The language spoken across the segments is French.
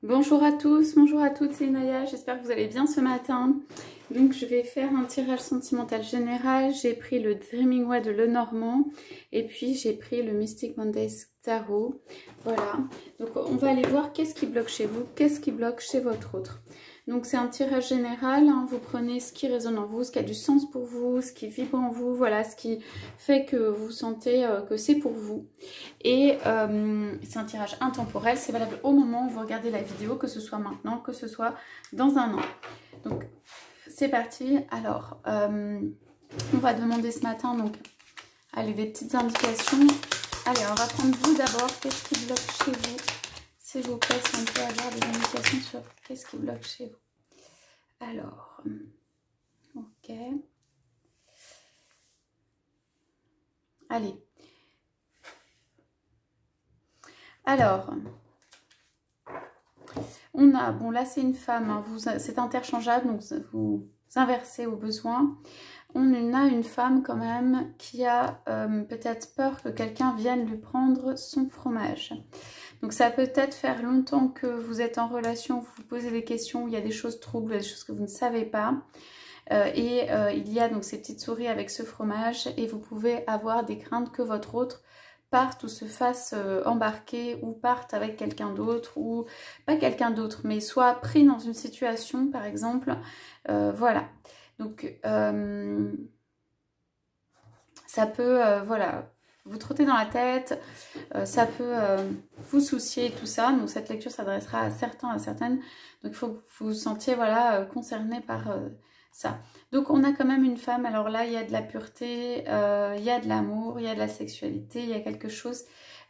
Bonjour à tous, bonjour à toutes, c'est Naya, j'espère que vous allez bien ce matin. Donc je vais faire un tirage sentimental général. J'ai pris le Dreaming Way de Lenormand et puis j'ai pris le Mystic Mondays Tarot. Voilà, donc on va aller voir qu'est-ce qui bloque chez vous, qu'est-ce qui bloque chez votre autre. Donc c'est un tirage général, hein. Vous prenez ce qui résonne en vous, ce qui a du sens pour vous, ce qui vibre en vous, voilà, ce qui fait que vous sentez que c'est pour vous. Et c'est un tirage intemporel, c'est valable au moment où vous regardez la vidéo, que ce soit maintenant, que ce soit dans un an. Donc c'est parti. Alors, on va demander ce matin, donc, allez, des petites indications. Allez, on va prendre vous d'abord, qu'est-ce qui bloque chez vous? S'il vous plaît, si on peut avoir des indications sur qu'est-ce qui bloque chez vous. Alors, ok. Allez. Alors, on a, bon là c'est une femme, hein, c'est interchangeable, donc vous inversez au besoin. On a une femme quand même qui a peut-être peur que quelqu'un vienne lui prendre son fromage. Donc ça peut peut-être faire longtemps que vous êtes en relation, vous vous posez des questions, il y a des choses troubles, des choses que vous ne savez pas. Il y a donc ces petites souris avec ce fromage et vous pouvez avoir des craintes que votre autre parte ou se fasse embarquer ou parte avec quelqu'un d'autre ou pas quelqu'un d'autre mais soit pris dans une situation par exemple, voilà. Donc ça peut, voilà, vous trotter dans la tête, ça peut vous soucier et tout ça. Donc cette lecture s'adressera à certains, à certaines. Donc il faut que vous vous sentiez, voilà, concerné par ça. Donc on a quand même une femme, alors là il y a de la pureté, il y a de l'amour, il y a de la sexualité, il y a quelque chose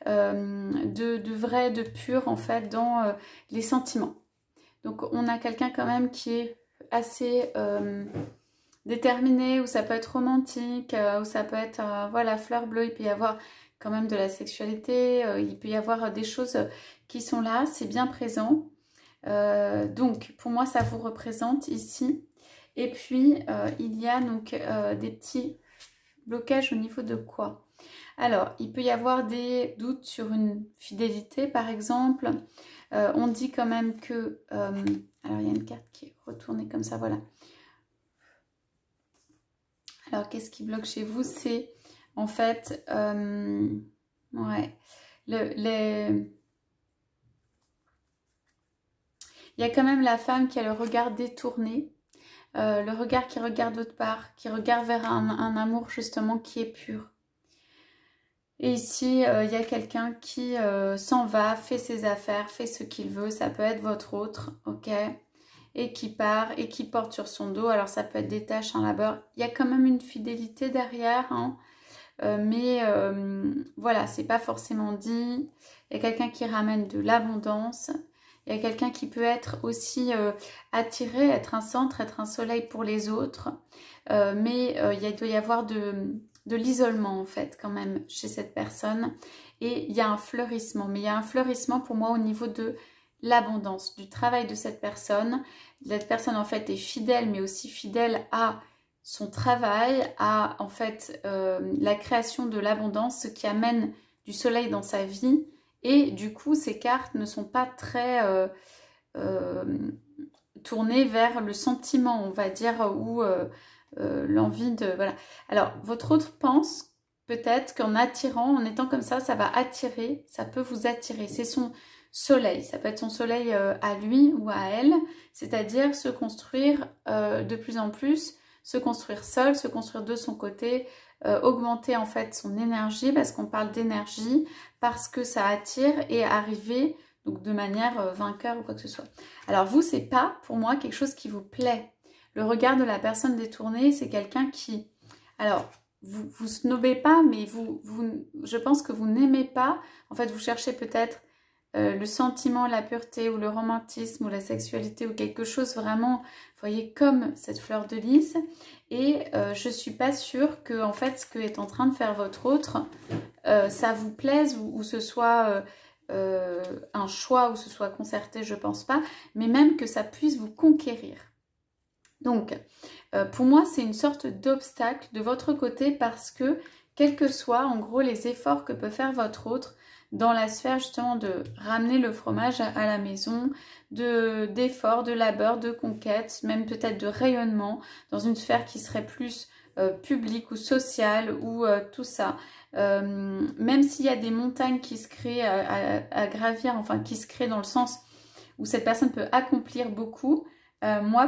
de vrai, de pur en fait dans les sentiments. Donc on a quelqu'un quand même qui est assez déterminé, ou ça peut être romantique, ou ça peut être voilà, fleur bleue, il peut y avoir quand même de la sexualité, il peut y avoir des choses qui sont là, c'est bien présent. Donc pour moi ça vous représente ici. Et puis il y a donc des petits blocages au niveau de quoi? Alors il peut y avoir des doutes sur une fidélité par exemple. On dit quand même que alors il y a une carte qui est retournée comme ça, voilà. Alors, qu'est-ce qui bloque chez vous? C'est en fait, ouais, il y a quand même la femme qui a le regard détourné, le regard qui regarde d'autre part, qui regarde vers un amour justement qui est pur. Et ici, il y a quelqu'un qui s'en va, fait ses affaires, fait ce qu'il veut, ça peut être votre autre, ok? Et qui part et qui porte sur son dos. Alors ça peut être des tâches, un labeur. Il y a quand même une fidélité derrière, hein, mais voilà, c'est pas forcément dit. Il y a quelqu'un qui ramène de l'abondance. Il y a quelqu'un qui peut être aussi attiré, être un centre, être un soleil pour les autres. Mais il doit y avoir de l'isolement en fait quand même chez cette personne. Et il y a un fleurissement. Mais il y a un fleurissement pour moi au niveau de l'abondance, du travail de cette personne. Cette personne en fait est fidèle, mais aussi fidèle à son travail, à en fait la création de l'abondance, ce qui amène du soleil dans sa vie. Et du coup, ces cartes ne sont pas très tournées vers le sentiment, on va dire, ou l'envie de... Voilà. Alors, votre autre pense peut-être qu'en attirant, en étant comme ça va attirer, ça peut vous attirer. C'est son soleil, ça peut être son soleil à lui ou à elle, c'est-à-dire se construire de plus en plus, se construire seul, se construire de son côté, augmenter en fait son énergie, parce qu'on parle d'énergie, parce que ça attire, et arriver donc de manière vainqueur ou quoi que ce soit. Alors vous, c'est pas pour moi quelque chose qui vous plaît. Le regard de la personne détournée, c'est quelqu'un qui... Alors, vous snobez pas, mais je pense que vous n'aimez pas. En fait, vous cherchez peut-être le sentiment, la pureté ou le romantisme ou la sexualité ou quelque chose vraiment, vous voyez, comme cette fleur de lys. Et je suis pas sûre que en fait ce que est en train de faire votre autre, ça vous plaise ou ce soit un choix ou ce soit concerté, je pense pas, mais même que ça puisse vous conquérir. Donc, pour moi, c'est une sorte d'obstacle de votre côté parce que, quels que soient, en gros, les efforts que peut faire votre autre, dans la sphère justement de ramener le fromage à la maison, d'efforts, de labeur, de conquête, même peut-être de rayonnement, dans une sphère qui serait plus publique ou sociale ou tout ça. Même s'il y a des montagnes qui se créent à gravir, enfin qui se créent dans le sens où cette personne peut accomplir beaucoup,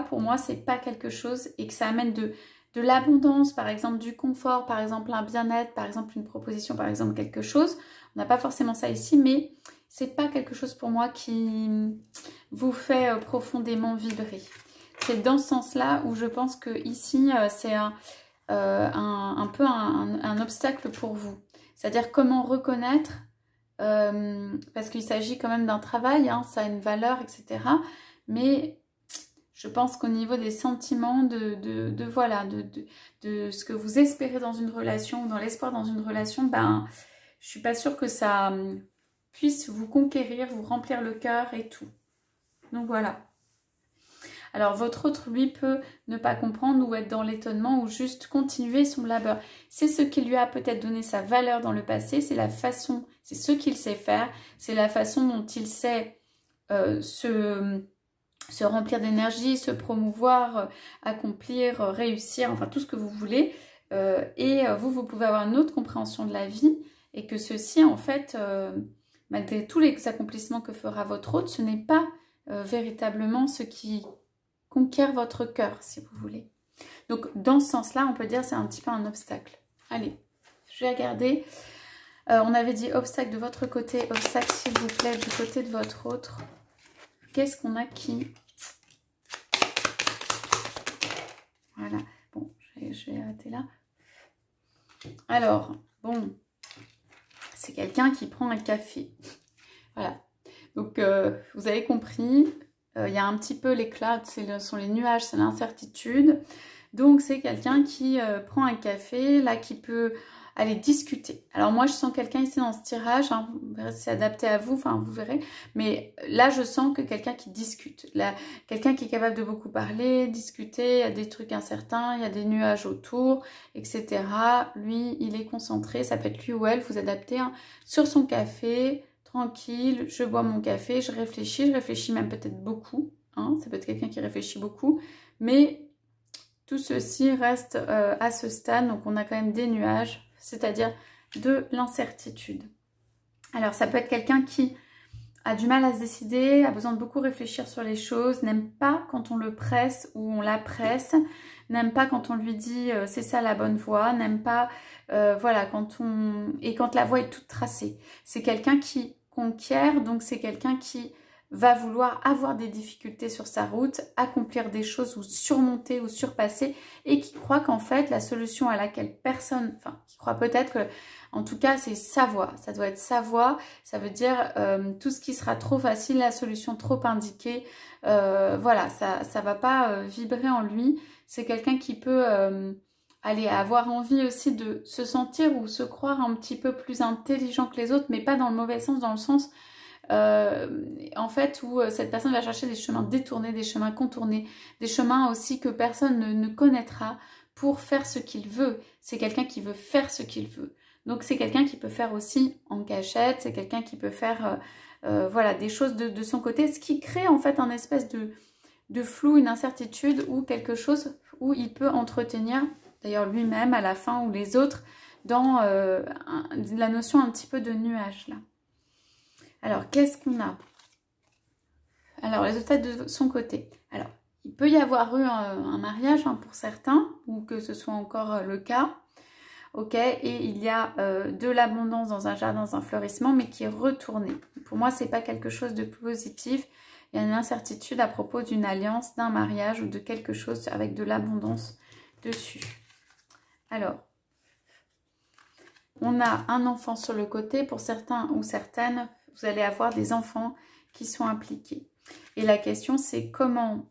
pour moi, c'est pas quelque chose et que ça amène de l'abondance, par exemple du confort, par exemple un bien-être, par exemple une proposition, par exemple quelque chose. On n'a pas forcément ça ici, mais c'est pas quelque chose pour moi qui vous fait profondément vibrer. C'est dans ce sens-là où je pense que ici, c'est un peu un obstacle pour vous. C'est-à-dire comment reconnaître, parce qu'il s'agit quand même d'un travail, hein, ça a une valeur, etc. Mais je pense qu'au niveau des sentiments, voilà, de ce que vous espérez dans une relation, dans l'espoir dans une relation, ben, je suis pas sûre que ça puisse vous conquérir, vous remplir le cœur et tout. Donc voilà. Alors votre autre, lui, peut ne pas comprendre ou être dans l'étonnement ou juste continuer son labeur. C'est ce qui lui a peut-être donné sa valeur dans le passé, c'est la façon, c'est ce qu'il sait faire, c'est la façon dont il sait se remplir d'énergie, se promouvoir, accomplir, réussir, enfin tout ce que vous voulez. Vous pouvez avoir une autre compréhension de la vie et que ceci, en fait, malgré tous les accomplissements que fera votre hôte, ce n'est pas véritablement ce qui conquiert votre cœur, si vous voulez. Donc, dans ce sens-là, on peut dire que c'est un petit peu un obstacle. Allez, je vais regarder. On avait dit obstacle de votre côté, obstacle, s'il vous plaît, du côté de votre autre. Qu'est-ce qu'on a qui... Voilà, bon, je vais arrêter là. Alors, bon, c'est quelqu'un qui prend un café. Voilà, donc vous avez compris, il y a un petit peu l'éclat, ce sont les nuages, c'est l'incertitude. Donc c'est quelqu'un qui prend un café, là, qui peut aller discuter. Alors moi je sens quelqu'un ici dans ce tirage, hein, c'est adapté à vous, enfin vous verrez, mais là je sens que quelqu'un qui discute, quelqu'un qui est capable de beaucoup parler, discuter, il y a des trucs incertains, il y a des nuages autour, etc. Lui il est concentré, ça peut être lui ou elle, vous adaptez, hein, sur son café, tranquille, je bois mon café, je réfléchis même peut-être beaucoup, hein, ça peut être quelqu'un qui réfléchit beaucoup, mais tout ceci reste à ce stade, donc on a quand même des nuages, c'est-à-dire de l'incertitude. Alors ça peut être quelqu'un qui a du mal à se décider, a besoin de beaucoup réfléchir sur les choses, n'aime pas quand on le presse ou on la presse, n'aime pas quand on lui dit c'est ça la bonne voie, n'aime pas, voilà, quand la voie est toute tracée. C'est quelqu'un qui conquiert, donc c'est quelqu'un qui va vouloir avoir des difficultés sur sa route, accomplir des choses ou surmonter ou surpasser et qui croit qu'en fait la solution à laquelle personne, enfin qui croit peut-être que en tout cas c'est sa voie, ça doit être sa voie, ça veut dire tout ce qui sera trop facile, la solution trop indiquée, voilà, ça va pas vibrer en lui, c'est quelqu'un qui peut aller avoir envie aussi de se sentir ou se croire un petit peu plus intelligent que les autres, mais pas dans le mauvais sens, dans le sens en fait où cette personne va chercher des chemins détournés, des chemins contournés, des chemins aussi que personne ne connaîtra pour faire ce qu'il veut. C'est quelqu'un qui veut faire ce qu'il veut. Donc c'est quelqu'un qui peut faire aussi en cachette, c'est quelqu'un qui peut faire voilà, des choses de son côté, ce qui crée en fait un espèce de flou, une incertitude ou quelque chose où il peut entretenir d'ailleurs lui-même à la fin ou les autres dans la notion un petit peu de nuage là. Alors, qu'est-ce qu'on a? Alors, les résultats de son côté. Alors, il peut y avoir eu un mariage hein, pour certains, ou que ce soit encore le cas. Ok, et il y a de l'abondance dans un jardin, dans un fleurissement, mais qui est retourné. Pour moi, c'est pas quelque chose de positif. Il y a une incertitude à propos d'une alliance, d'un mariage ou de quelque chose avec de l'abondance dessus. Alors, on a un enfant sur le côté. Pour certains ou certaines, vous allez avoir des enfants qui sont impliqués. Et la question, c'est comment,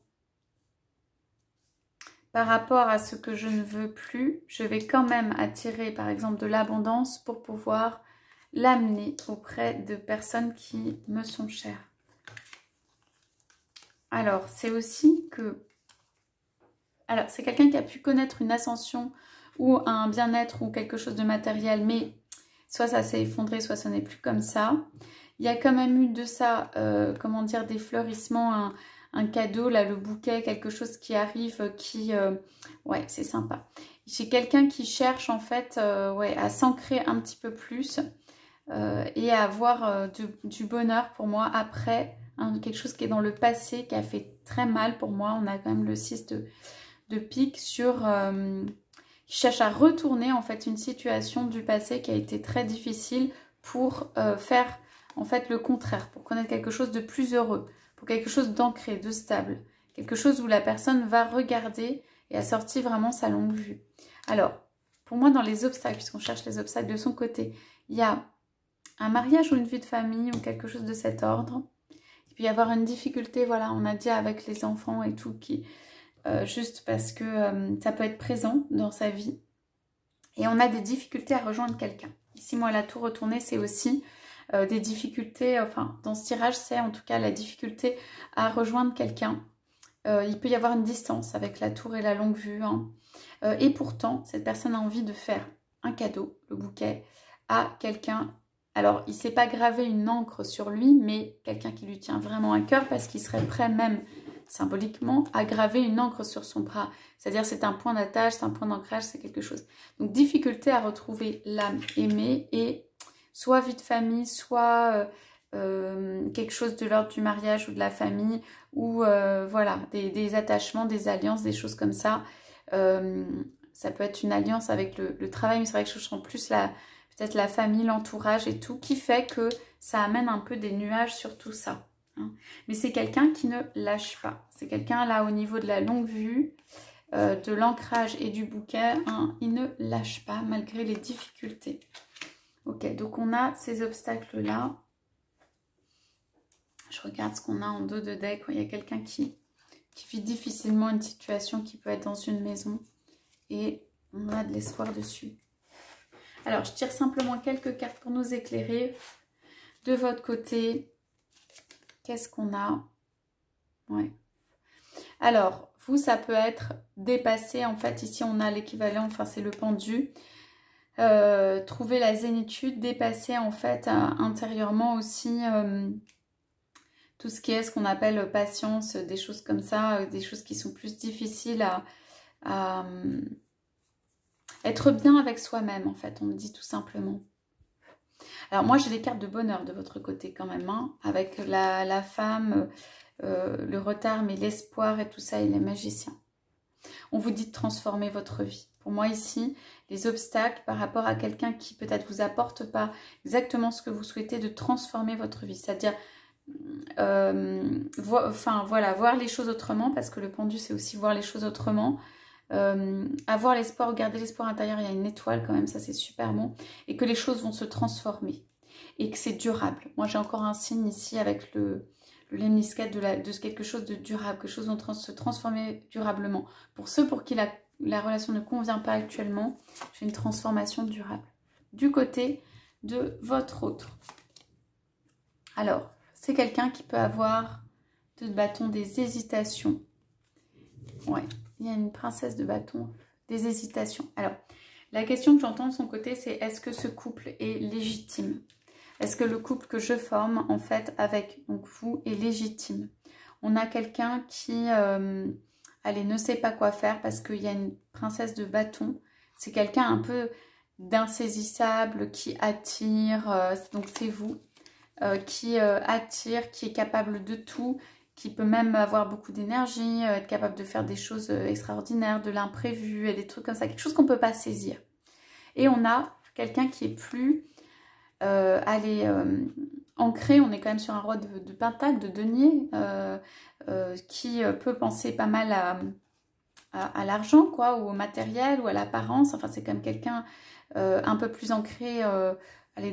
par rapport à ce que je ne veux plus, je vais quand même attirer, par exemple, de l'abondance pour pouvoir l'amener auprès de personnes qui me sont chères. Alors, c'est aussi que... Alors, c'est quelqu'un qui a pu connaître une ascension ou un bien-être ou quelque chose de matériel, mais... soit ça s'est effondré, soit ce n'est plus comme ça. Il y a quand même eu de ça, comment dire, des fleurissements, un cadeau, là, le bouquet, quelque chose qui arrive, ouais, c'est sympa. J'ai quelqu'un qui cherche, en fait, ouais, à s'ancrer un petit peu plus et à avoir du bonheur pour moi après, hein, quelque chose qui est dans le passé, qui a fait très mal pour moi. On a quand même le 6 de pique sur... qui cherche à retourner, en fait, une situation du passé qui a été très difficile pour faire, en fait, le contraire, pour connaître quelque chose de plus heureux, pour quelque chose d'ancré, de stable, quelque chose où la personne va regarder et a sorti vraiment sa longue vue. Alors, pour moi, dans les obstacles, puisqu'on cherche les obstacles de son côté, il y a un mariage ou une vie de famille ou quelque chose de cet ordre. Il peut y avoir une difficulté, voilà, on a dit avec les enfants et tout, qui juste parce que ça peut être présent dans sa vie. Et on a des difficultés à rejoindre quelqu'un. Ici, moi, la tour retournée, c'est aussi des difficultés, enfin, dans ce tirage, c'est en tout cas la difficulté à rejoindre quelqu'un. Il peut y avoir une distance avec la tour et la longue vue. Hein. Et pourtant, cette personne a envie de faire un cadeau, le bouquet, à quelqu'un. Alors, il ne s'est pas gravé une encre sur lui, mais quelqu'un qui lui tient vraiment à cœur parce qu'il serait prêt même symboliquement à graver une encre sur son bras. C'est-à-dire c'est un point d'attache, c'est un point d'ancrage, c'est quelque chose. Donc, difficulté à retrouver l'âme aimée et soit vie de famille, soit quelque chose de l'ordre du mariage ou de la famille ou voilà, des attachements, des alliances, des choses comme ça. Ça peut être une alliance avec le travail, mais c'est vrai que je sens plus peut-être la famille, l'entourage et tout, qui fait que ça amène un peu des nuages sur tout ça. Hein. Mais c'est quelqu'un qui ne lâche pas. C'est quelqu'un là au niveau de la longue vue, de l'ancrage et du bouquet, hein, il ne lâche pas malgré les difficultés. Ok, donc on a ces obstacles-là. Je regarde ce qu'on a en dos de deck. Il y a quelqu'un qui vit difficilement une situation qui peut être dans une maison. Et on a de l'espoir dessus. Alors, je tire simplement quelques cartes pour nous éclairer. De votre côté, qu'est-ce qu'on a? Ouais. Alors, vous, ça peut être dépassé. En fait, ici, on a l'équivalent, enfin, c'est le pendu. Trouver la zénitude, dépasser, en fait, intérieurement aussi tout ce qui est ce qu'on appelle patience, des choses comme ça, des choses qui sont plus difficiles à être bien avec soi-même, en fait, on me dit tout simplement. Alors moi, j'ai des cartes de bonheur de votre côté quand même, hein, avec la femme, le retard, mais l'espoir et tout ça, et les magiciens. On vous dit de transformer votre vie. Pour moi ici, les obstacles par rapport à quelqu'un qui peut-être vous apporte pas exactement ce que vous souhaitez, de transformer votre vie. C'est-à-dire, voilà, voir les choses autrement, parce que le pendu, c'est aussi voir les choses autrement. Avoir l'espoir, garder l'espoir intérieur, il y a une étoile quand même, ça c'est super bon, et que les choses vont se transformer et que c'est durable. Moi j'ai encore un signe ici avec le lemniscate de quelque chose de durable, que les choses vont se transformer durablement. Pour ceux pour qui la relation ne convient pas actuellement, j'ai une transformation durable. Du côté de votre autre. Alors, c'est quelqu'un qui peut avoir de bâton des hésitations. Ouais. Il y a une princesse de bâton, des hésitations. Alors, la question que j'entends de son côté, c'est est-ce que ce couple est légitime? Est-ce que le couple que je forme, en fait, avec donc vous, est légitime? On a quelqu'un qui, allez, ne sait pas quoi faire parce qu'il y a une princesse de bâton. C'est quelqu'un un peu d'insaisissable, qui attire, donc c'est vous, qui attire, qui est capable de tout, qui peut même avoir beaucoup d'énergie, être capable de faire des choses extraordinaires, de l'imprévu et des trucs comme ça, quelque chose qu'on ne peut pas saisir. Et on a quelqu'un qui est plus ancré, on est quand même sur un roi de pentacle, de denier, qui peut penser pas mal à l'argent, quoi, ou au matériel, ou à l'apparence. Enfin, c'est quand même quelqu'un un peu plus ancré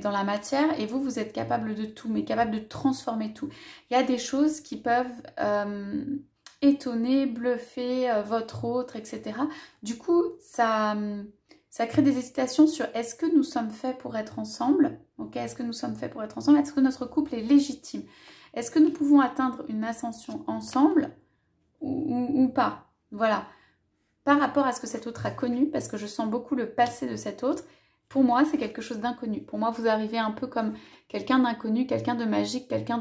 dans la matière, et vous êtes capable de tout, mais capable de transformer tout. Il y a des choses qui peuvent étonner, bluffer votre autre, etc. Du coup, ça crée des hésitations sur est-ce que nous sommes faits pour être ensemble? Ok, est-ce que nous sommes faits pour être ensemble? Est-ce que notre couple est légitime? Est-ce que nous pouvons atteindre une ascension ensemble ou pas? Voilà. Par rapport à ce que cet autre a connu, parce que je sens beaucoup le passé de cet autre, pour moi, c'est quelque chose d'inconnu. Pour moi, vous arrivez un peu comme quelqu'un d'inconnu, quelqu'un de magique, quelqu'un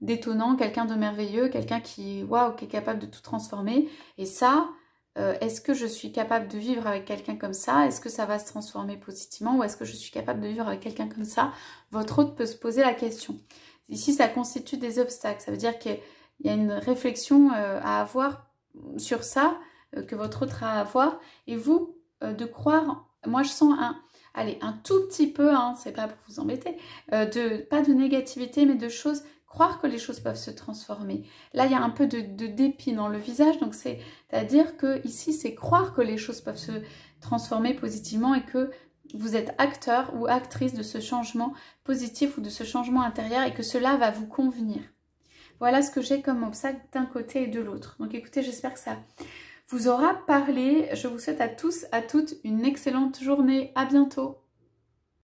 d'étonnant, quelqu'un de merveilleux, quelqu'un qui, waouh, qui est capable de tout transformer. Et ça, est-ce que je suis capable de vivre avec quelqu'un comme ça? Est-ce que ça va se transformer positivement? Ou est-ce que je suis capable de vivre avec quelqu'un comme ça? Votre hôte peut se poser la question. Ici, ça constitue des obstacles. Ça veut dire qu'il y a une réflexion à avoir sur ça, que votre hôte a à avoir. Et vous, de croire, moi je sens un tout petit peu, hein, c'est pas pour vous embêter, pas de négativité, mais de choses, croire que les choses peuvent se transformer. Là, il y a un peu de dépit dans le visage, donc c'est-à-dire que ici, c'est croire que les choses peuvent se transformer positivement et que vous êtes acteur ou actrice de ce changement positif ou de ce changement intérieur et que cela va vous convenir. Voilà ce que j'ai comme obstacle d'un côté et de l'autre. Donc écoutez, j'espère que ça vous aura parlé. Je vous souhaite à tous, à toutes une excellente journée. À bientôt.